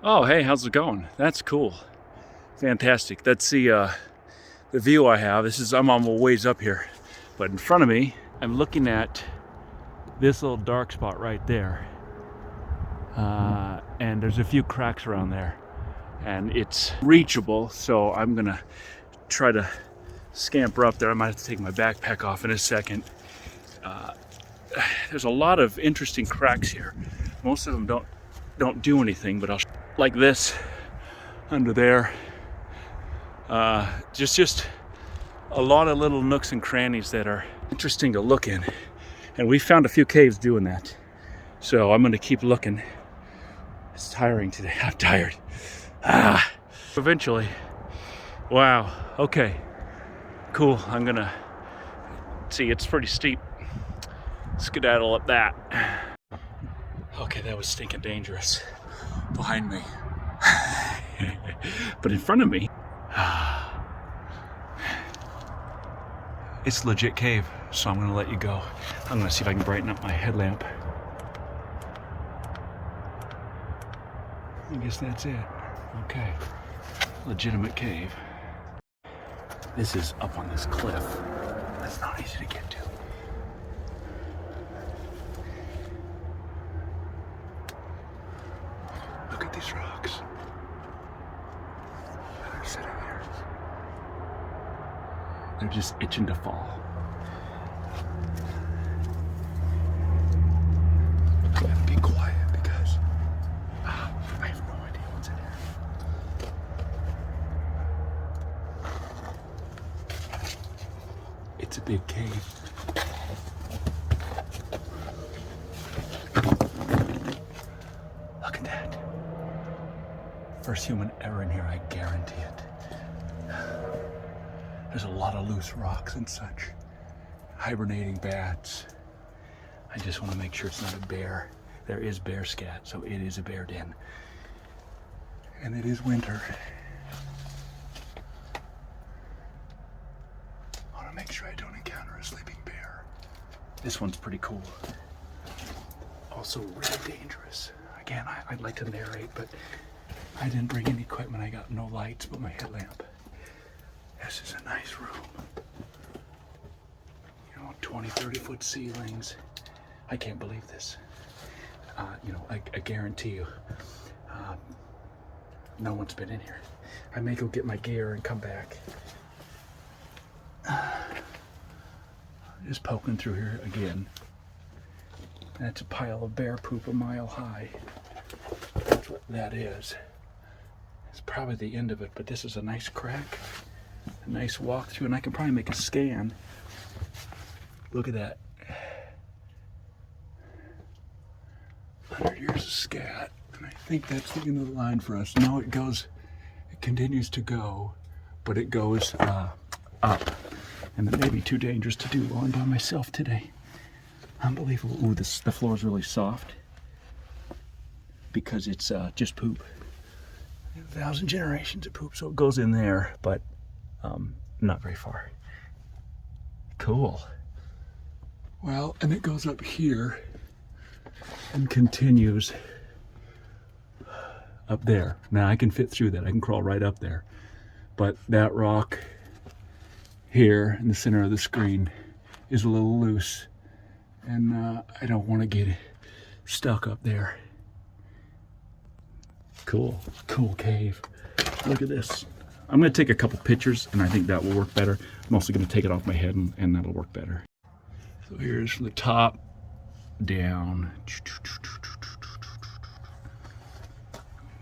Oh, hey, how's it going? That's cool. Fantastic. That's the view I have. I'm on my ways up here. But in front of me, I'm looking at this little dark spot right there. And there's a few cracks around there. And it's reachable, so I'm gonna try to scamper up there. I might have to take my backpack off in a second. There's a lot of interesting cracks here. Most of them don't do anything, but like this under there. Just a lot of little nooks and crannies that are interesting to look in. And we found a few caves doing that. So I'm gonna keep looking. It's tiring today. I'm tired. Eventually. Wow. Okay. Cool. I'm gonna see, it's pretty steep. Skedaddle up that. Okay, that was stinking dangerous. Behind me. But in front of me, it's a legit cave, so I'm gonna let you go. I'm gonna see if I can brighten up my headlamp. I guess that's it. Okay. Legitimate cave. This is up on this cliff. That's not easy to get to. Look at these rocks. They're sitting here. They're just itching to fall. I have to be quiet because I have no idea what's in here. It's a big cave. Look at that. First human ever in here, I guarantee it. There's a lot of loose rocks and such. Hibernating bats. I just want to make sure it's not a bear. There is bear scat, so it is a bear den. And it is winter. I want to make sure I don't encounter a sleeping bear. This one's pretty cool. Also really dangerous. Again, I'd like to narrate, but I didn't bring any equipment. I got no lights but my headlamp. This is a nice room. 20, 30 foot ceilings. I can't believe this. I guarantee you, no one's been in here. I may go get my gear and come back. Just poking through here again. That's a pile of bear poop a mile high. That's what that is. It's probably the end of it, but this is a nice crack. A nice walkthrough, and I can probably make a scan. Look at that. 100 years of scat, and I think that's the end of the line for us. No, it continues to go, but it goes up. And it may be too dangerous to do while I'm by myself today. Unbelievable. Ooh, the floor is really soft because it's just poop. 1,000 generations of poop, so it goes in there, but not very far. Cool. Well, and it goes up here and continues up there. Now I can fit through that. I can crawl right up there. But that rock here in the center of the screen is a little loose, and I don't want to get stuck up there. Cool cave. Look at this. I'm going to take a couple pictures, and I think that will work better. I'm also going to take it off my head, and that'll work better. So here's from the top down.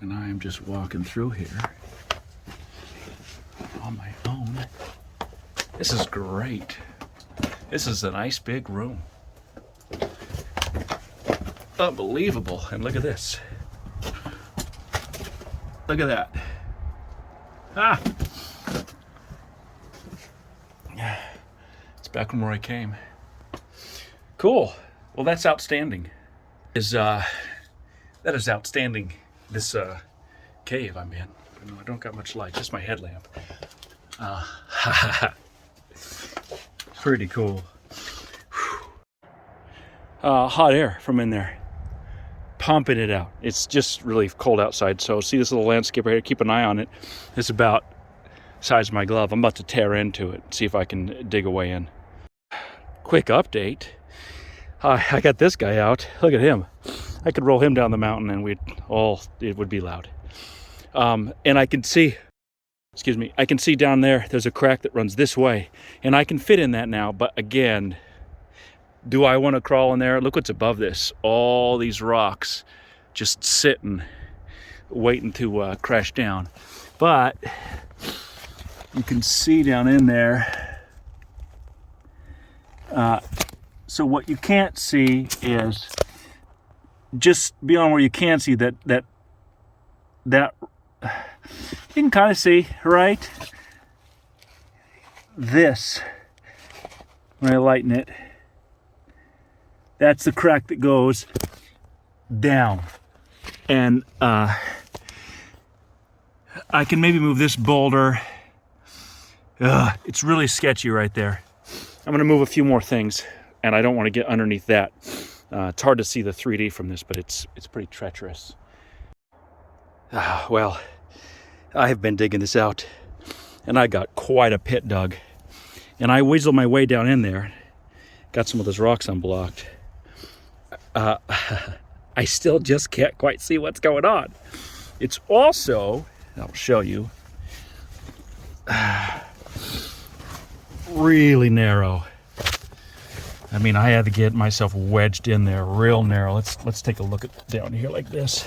And I am just walking through here on my own. This is great. This is a nice big room. Unbelievable. And look at this. Look at that. It's back from where I came. Cool. Well, that's outstanding. That is outstanding. This cave I'm in. I don't got much light, just my headlamp. Pretty cool. Hot air from in there. pumping it out. It's just really cold outside. So see this little landscape right here, keep an eye on it. It's about the size of my glove. I'm about to tear into it, see if I can dig a way in. Quick update. I got this guy out. Look at him. I could roll him down the mountain and it would be loud. And I can see, I can see down there's a crack that runs this way, and I can fit in that now. But again, do I want to crawl in there? Look what's above this. All these rocks just sitting, waiting to crash down. But you can see down in there. So what you can't see is just beyond where you can see that you can kind of see, right? This, when I lighten it, that's the crack that goes down. And I can maybe move this boulder. It's really sketchy right there. I'm gonna move a few more things, and I don't want to get underneath that. It's hard to see the 3D from this, but it's pretty treacherous. Well, I have been digging this out, and I got quite a pit dug. And I weaseled my way down in there, got some of those rocks unblocked. I still just can't quite see what's going on. It's also, I'll show you, really narrow. I mean, I had to get myself wedged in there real narrow. Let's take a look at down here like this.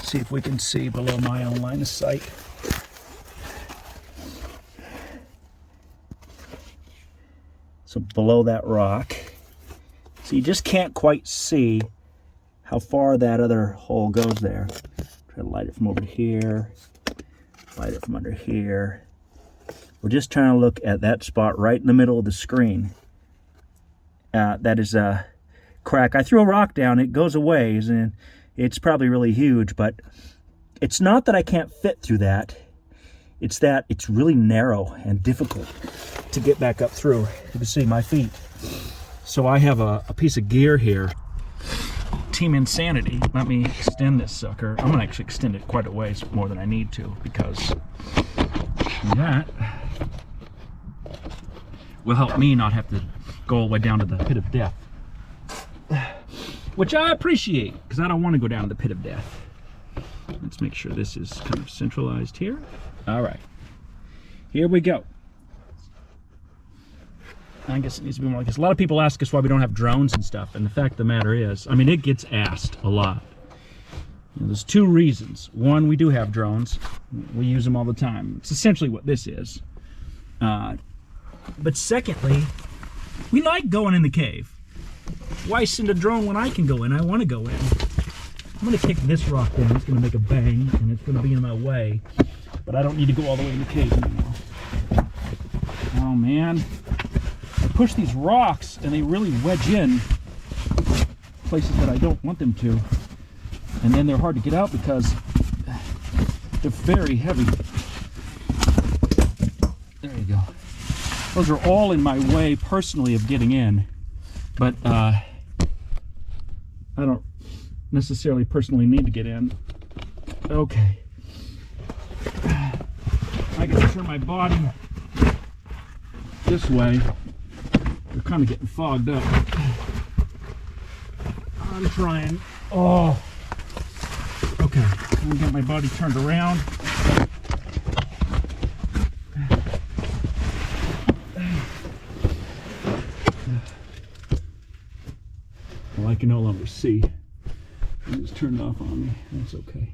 See if we can see below my own line of sight. So below that rock, so you just can't quite see how far that other hole goes there. Try to light it from over here, light it from under here. We're just trying to look at that spot right in the middle of the screen. That is a crack. I threw a rock down, it goes a ways, and it's probably really huge, but it's not that I can't fit through that. It's that it's really narrow and difficult to get back up through. You can see my feet. So I have a piece of gear here. Team Insanity. Let me extend this sucker. I'm gonna actually extend it quite a ways more than I need to, because that will help me not have to go all the way down to the pit of death. Which I appreciate, because I don't want to go down to the pit of death. Let's make sure this is kind of centralized here. All right, here we go. I guess it needs to be more like this. A lot of people ask us why we don't have drones and stuff, and the fact of the matter is, I mean, it gets asked a lot. There's two reasons. One, we do have drones. We use them all the time. It's essentially what this is. But secondly, we like going in the cave. Why send a drone when I can go in? I want to go in. I'm going to kick this rock down. It's going to make a bang, and it's going to be in my way. But I don't need to go all the way in the cave anymore. Oh, man. I push these rocks, and they really wedge in places that I don't want them to. And then they're hard to get out because they're very heavy. There you go. Those are all in my way personally of getting in. But I don't necessarily personally need to get in. Okay. I gotta turn my body this way. They're kind of getting fogged up. I'm trying. Oh. Okay. I'm gonna get my body turned around. Well, I can no longer see. It just turned off on me. That's okay.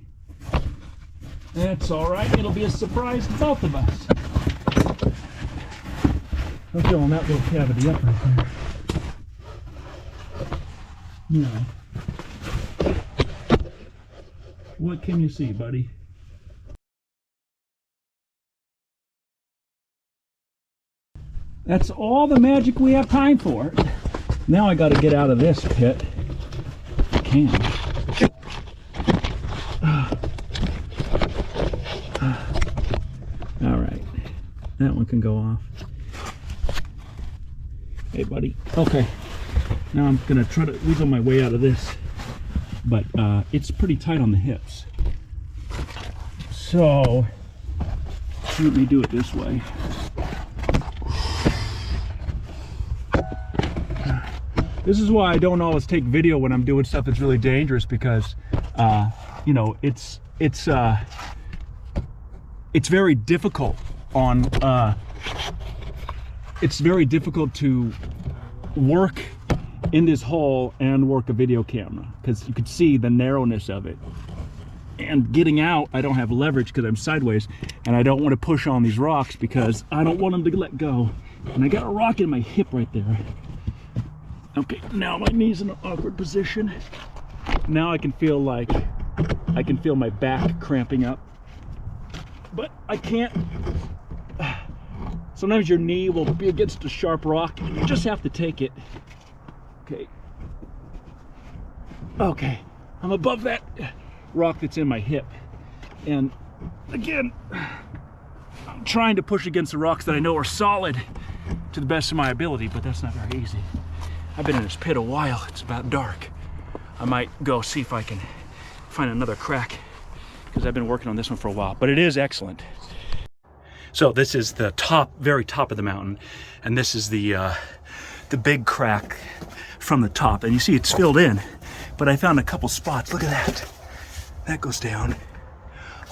That's all right. It'll be a surprise to both of us. I'm filling that little cavity up right there. You know. What can you see, buddy? That's all the magic we have time for. Now I got to get out of this pit. I can. All right. That one can go off. Hey, buddy. Okay. Now I'm going to try to wiggle my way out of this. but it's pretty tight on the hips. So let me do it this way. This is why I don't always take video when I'm doing stuff that's really dangerous, because you know, it's very difficult on it's very difficult to work in this hole and work a video camera, because you could see the narrowness of it. And getting out, I don't have leverage because I'm sideways, and I don't want to push on these rocks because I don't want them to let go. And I got a rock in my hip right there. Okay, now my knee's in an awkward position. Now I can feel my back cramping up. But I can't. Sometimes your knee will be against a sharp rock and you just have to take it. Okay. Okay, I'm above that rock that's in my hip. And again, I'm trying to push against the rocks that I know are solid to the best of my ability, but that's not very easy. I've been in this pit a while. It's about dark. I might go see if I can find another crack, because I've been working on this one for a while, but it is excellent. So this is the top, very top of the mountain, and this is the big crack from the top, and you see it's filled in, but I found a couple spots. Look at that. That goes down.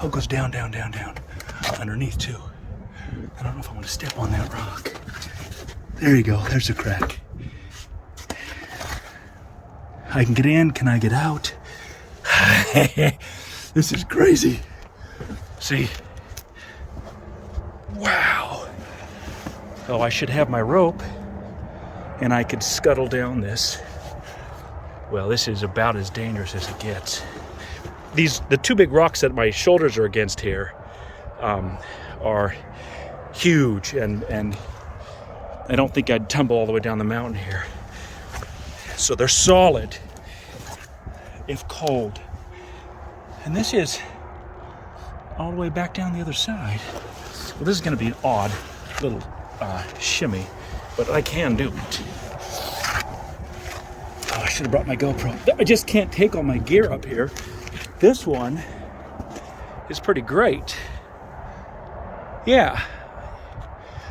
Oh, it goes down, down, down, down. Underneath too. I don't know if I want to step on that rock. There you go. There's a crack. I can get in. Can I get out? This is crazy. See? Wow. Oh, I should have my rope, and I could scuttle down this. Well, this is about as dangerous as it gets. The two big rocks that my shoulders are against here are huge, and I don't think I'd tumble all the way down the mountain here. So they're solid, if cold. And this is all the way back down the other side. Well, this is going to be an odd little shimmy, but I can do it. Oh, I should have brought my GoPro. I just can't take all my gear up here. This one is pretty great. Yeah.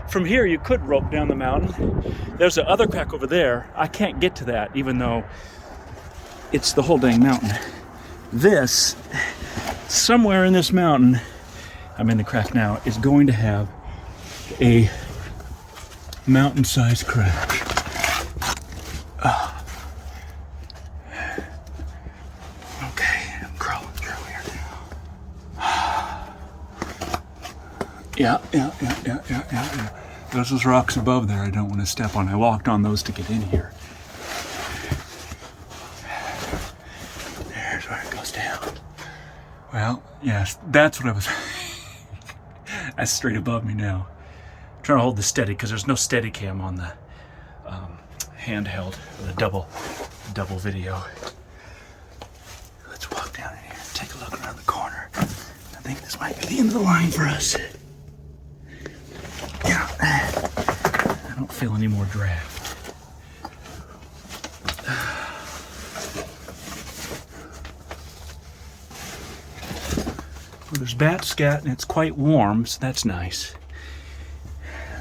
From here, you could rope down the mountain. There's the other crack over there. I can't get to that, even though it's the whole dang mountain. This, somewhere in this mountain, I'm in the crack now, is going to have a mountain-sized crack. Okay, I'm crawling through here. Yeah. There's those rocks above there I don't want to step on. I walked on those to get in here. There's where it goes down. Well, yes, that's what I was... That's straight above me now. I'm trying to hold this steady because there's no steady cam on the handheld, or the double video. Let's walk down in here and take a look around the corner. I think this might be the end of the line for us. Yeah, I don't feel any more draft. Well, there's bat scat and it's quite warm, so that's nice.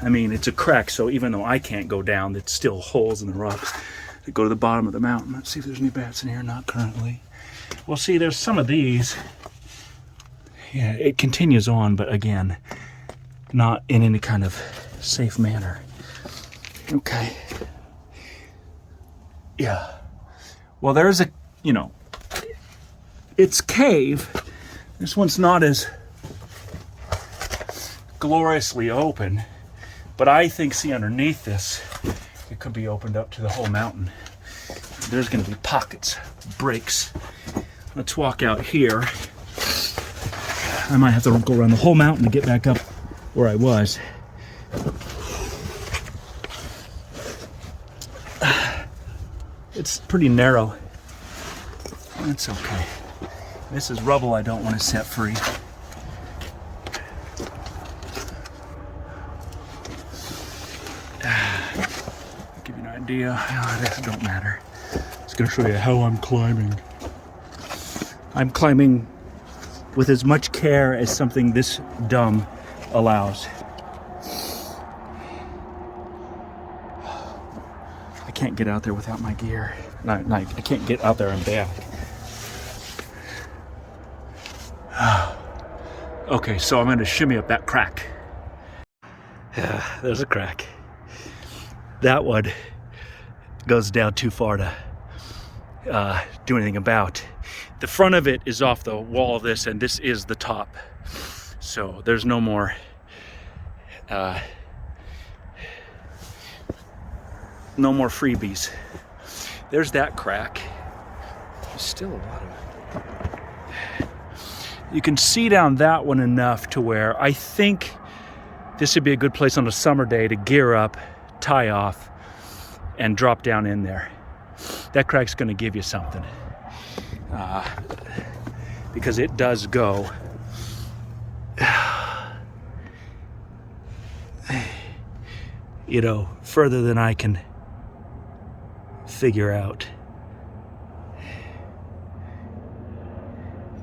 I mean, it's a crack, so even though I can't go down, it's still holes in the rocks that go to the bottom of the mountain. Let's see if there's any bats in here. Not currently. Well, see, there's some of these. Yeah, it continues on, but again, not in any kind of safe manner. Okay. Yeah. Well, there's a, you know, it's cave. This one's not as gloriously open, but I think, see, underneath this, it could be opened up to the whole mountain. There's going to be pockets, breaks. Let's walk out here. I might have to go around the whole mountain to get back up where I was. It's pretty narrow. That's okay. This is rubble I don't want to set free. Give you an idea. Oh, this don't matter. It's going to show you how I'm climbing. I'm climbing with as much care as something this dumb allows. I can't get out there without my gear. I can't get out there and back. Okay, so I'm going to shimmy up that crack. Yeah, there's a crack. That one goes down too far to do anything about. The front of it is off the wall of this, and this is the top. So there's no more freebies. There's that crack. There's still a lot of it. You can see down that one enough to where I think this would be a good place on a summer day to gear up, tie off, and drop down in there. That crack's going to give you something. Because it does go further than I can figure out.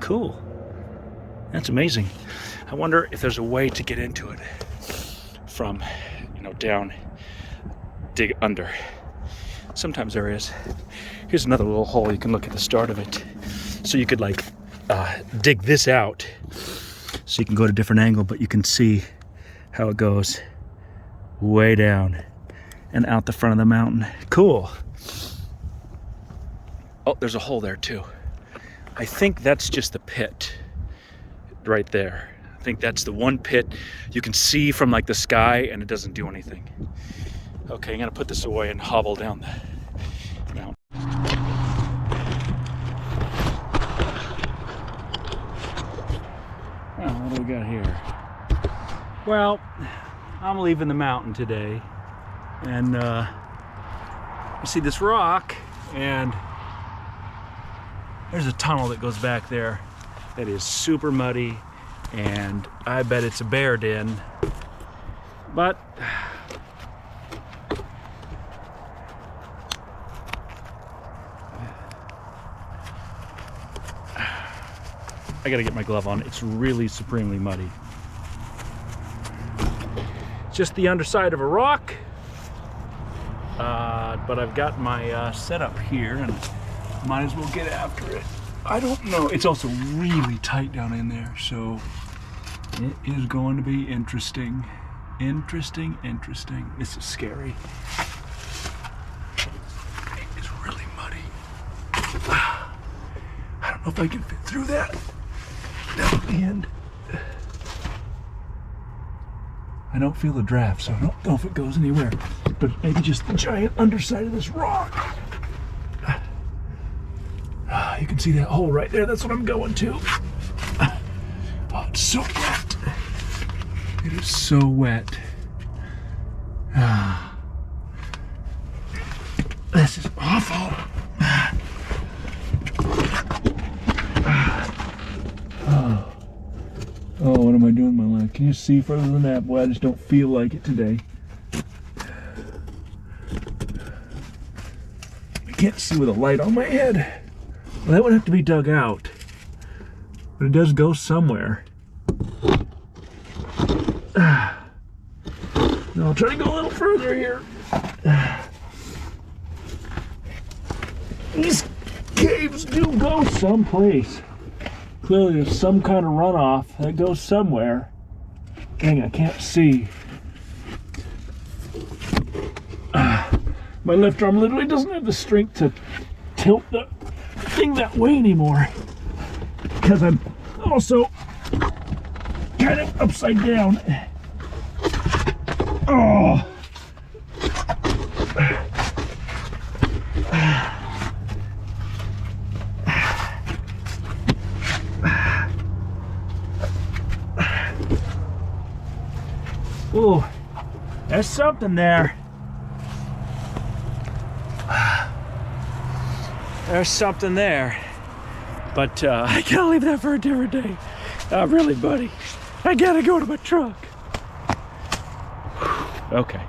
Cool. That's amazing. I wonder if there's a way to get into it from, down, dig under. Sometimes there is. Here's another little hole. You can look at the start of it. So you could dig this out so you can go at a different angle, but you can see how it goes way down and out the front of the mountain. Cool. Oh, there's a hole there too. I think that's just the pit right there. I think that's the one pit you can see from the sky and it doesn't do anything. Okay, I'm gonna put this away and hobble down the mountain. Oh, what do we got here? Well, I'm leaving the mountain today, and I see this rock, and there's a tunnel that goes back there that is super muddy, and I bet it's a bear den, but I gotta get my glove on. It's really supremely muddy. Just the underside of a rock, but I've got my setup here and might as well get after it. I don't know. It's also really tight down in there, so it is going to be interesting. Interesting. This is scary. It's really muddy. I don't know if I can fit through that down at the end. I don't feel the draft, so I don't know if it goes anywhere. But maybe just the giant underside of this rock. You can see that hole right there. That's what I'm going to. Oh, it's so wet. It is so wet. This is awful. Oh, what am I doing with my life? Can you see further than that? Boy, I just don't feel like it today. I can't see with a light on my head. Well, that would have to be dug out. But it does go somewhere. Now I'll try to go a little further here. These caves do go someplace. Clearly there's some kind of runoff that goes somewhere. Dang, I can't see. My left arm literally doesn't have the strength to tilt the thing that way anymore. Because I'm also kind of upside down. Oh. Ooh, there's something there. There's something there. But I gotta leave that for a different day. Really, buddy. I gotta go to my truck. Okay.